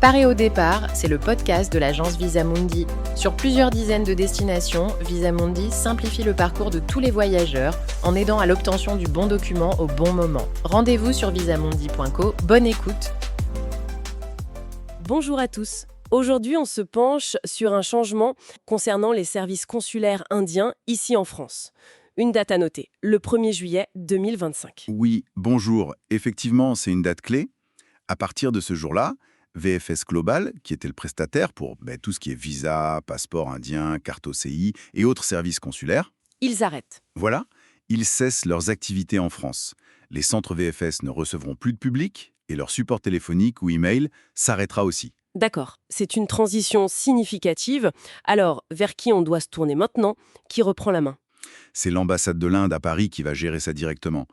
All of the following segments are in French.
Paris au départ, c'est le podcast de l'agence Visamundi. Sur plusieurs dizaines de destinations, Visamundi simplifie le parcours de tous les voyageurs en aidant à l'obtention du bon document au bon moment. Rendez-vous sur visamundi.co. Bonne écoute. Bonjour à tous. Aujourd'hui, on se penche sur un changement concernant les services consulaires indiens ici en France. Une date à noter, le 1er juillet 2025. Oui, bonjour. Effectivement, c'est une date clé. À partir de ce jour-là, VFS Global, qui était le prestataire pour tout ce qui est visa, passeport indien, carte OCI et autres services consulaires, Ils arrêtent. voilà, ils cessent leurs activités en France. Les centres VFS ne recevront plus de public et leur support téléphonique ou email s'arrêtera aussi. D'accord, c'est une transition significative. Alors, vers qui on doit se tourner maintenant? Qui reprend la main? C'est l'ambassade de l'Inde à Paris qui va gérer ça directement.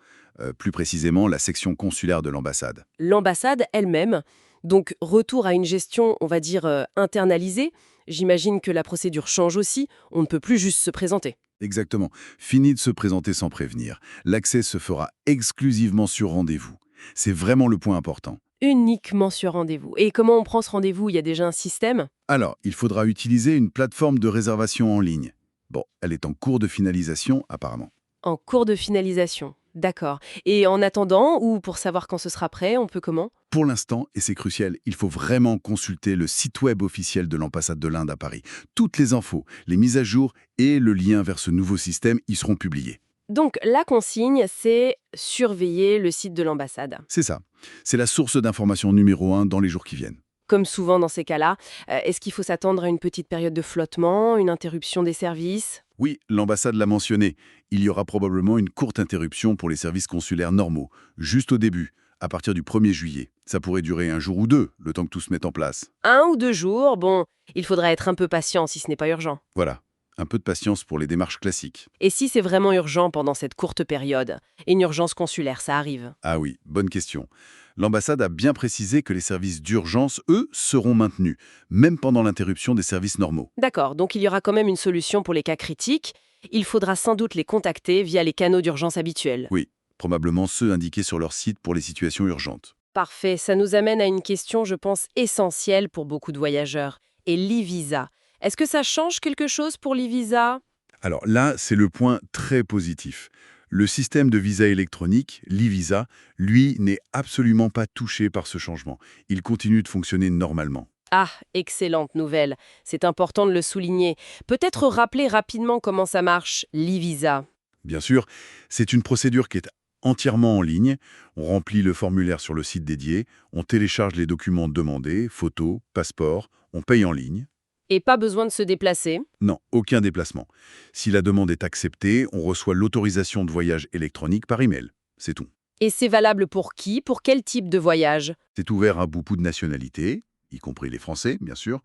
Plus précisément, la section consulaire de l'ambassade. L'ambassade elle-même. Donc, retour à une gestion, on va dire, internalisée. J'imagine que la procédure change aussi. On ne peut plus juste se présenter. Exactement. Fini de se présenter sans prévenir. L'accès se fera exclusivement sur rendez-vous. C'est vraiment le point important. Uniquement sur rendez-vous. Et comment on prend ce rendez-vous? Il y a déjà un système? Alors, il faudra utiliser une plateforme de réservation en ligne. Bon, elle est en cours de finalisation apparemment. En cours de finalisation. D'accord. Et en attendant, ou pour savoir quand ce sera prêt, on peut comment? Pour l'instant, et c'est crucial, il faut vraiment consulter le site web officiel de l'ambassade de l'Inde à Paris. Toutes les infos, les mises à jour et le lien vers ce nouveau système y seront publiés. Donc, la consigne, c'est surveiller le site de l'ambassade. C'est ça. C'est la source d'information numéro 1 dans les jours qui viennent. Comme souvent dans ces cas-là, est-ce qu'il faut s'attendre à une petite période de flottement, une interruption des services? Oui, l'ambassade l'a mentionné. Il y aura probablement une courte interruption pour les services consulaires normaux, juste au début, à partir du 1er juillet. Ça pourrait durer un jour ou deux, le temps que tout se mette en place. 1 ou 2 jours, bon, il faudra être un peu patient si ce n'est pas urgent. Voilà, un peu de patience pour les démarches classiques. Et si c'est vraiment urgent pendant cette courte période, et une urgence consulaire, ça arrive? Ah oui, bonne question. L'ambassade a bien précisé que les services d'urgence, eux, seront maintenus, même pendant l'interruption des services normaux. D'accord, donc il y aura quand même une solution pour les cas critiques. Il faudra sans doute les contacter via les canaux d'urgence habituels. Oui, probablement ceux indiqués sur leur site pour les situations urgentes. Parfait, ça nous amène à une question, je pense, essentielle pour beaucoup de voyageurs. Et l'e-visa. Est-ce que ça change quelque chose pour l'e-visa? Alors là, c'est le point très positif. Le système de visa électronique, l'e-visa, lui, n'est absolument pas touché par ce changement. Il continue de fonctionner normalement. Ah, excellente nouvelle. C'est important de le souligner. Peut-être rappeler rapidement comment ça marche, l'e-visa. Bien sûr, c'est une procédure qui est entièrement en ligne. On remplit le formulaire sur le site dédié, on télécharge les documents demandés, photos, passeports, on paye en ligne. Et pas besoin de se déplacer. Non, aucun déplacement. Si la demande est acceptée, on reçoit l'autorisation de voyage électronique par email. C'est tout. Et c'est valable pour qui? Pour quel type de voyage? C'est ouvert à beaucoup de nationalités, y compris les Français, bien sûr,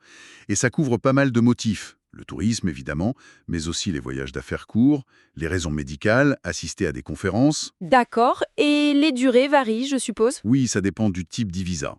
et ça couvre pas mal de motifs. Le tourisme, évidemment, mais aussi les voyages d'affaires courts, les raisons médicales, assister à des conférences. D'accord. Et les durées varient, je suppose? Oui, ça dépend du type d'e-visa.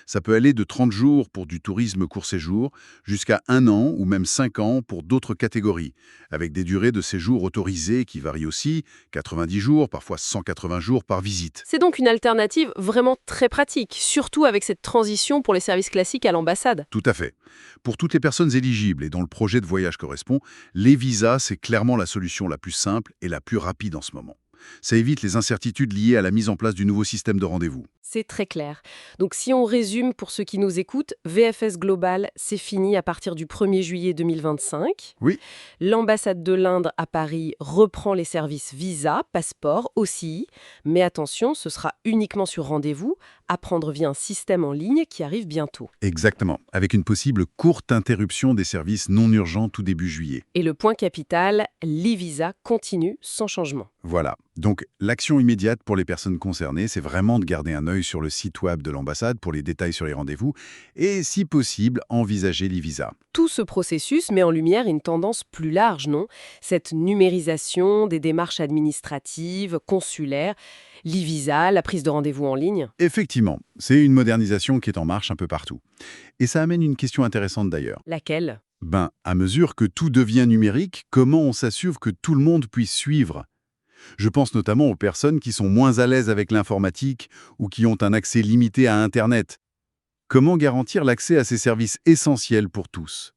Ça peut aller de 30 jours pour du tourisme court séjour jusqu'à 1 an ou même 5 ans pour d'autres catégories, avec des durées de séjour autorisées qui varient aussi, 90 jours, parfois 180 jours par visite. C'est donc une alternative vraiment très pratique, surtout avec cette transition pour les services classiques à l'ambassade. Tout à fait. Pour toutes les personnes éligibles et dont le projet de voyage correspond, les visas, c'est clairement la solution la plus simple et la plus rapide en ce moment. Ça évite les incertitudes liées à la mise en place du nouveau système de rendez-vous. C'est très clair. Donc si on résume pour ceux qui nous écoutent, VFS Global, c'est fini à partir du 1er juillet 2025. Oui. L'ambassade de l'Inde à Paris reprend les services visa, passeport aussi. Mais attention, ce sera uniquement sur rendez-vous, à prendre via un système en ligne qui arrive bientôt. Exactement, avec une possible courte interruption des services non urgents tout début juillet. Et le point capital, l'e-visa continue sans changement. Voilà. Donc, l'action immédiate pour les personnes concernées, c'est vraiment de garder un œil sur le site web de l'ambassade pour les détails sur les rendez-vous et, si possible, envisager l'e-visa. Tout ce processus met en lumière une tendance plus large, non? Cette numérisation des démarches administratives, consulaires, l'e-visa, la prise de rendez-vous en ligne. Effectivement, c'est une modernisation qui est en marche un peu partout. Et ça amène une question intéressante d'ailleurs. Laquelle? À mesure que tout devient numérique, comment on s'assure que tout le monde puisse suivre ? Je pense notamment aux personnes qui sont moins à l'aise avec l'informatique ou qui ont un accès limité à Internet. Comment garantir l'accès à ces services essentiels pour tous?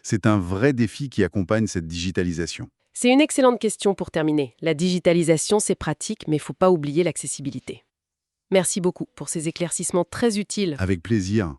C'est un vrai défi qui accompagne cette digitalisation. C'est une excellente question pour terminer. La digitalisation, c'est pratique, mais il ne faut pas oublier l'accessibilité. Merci beaucoup pour ces éclaircissements très utiles. Avec plaisir.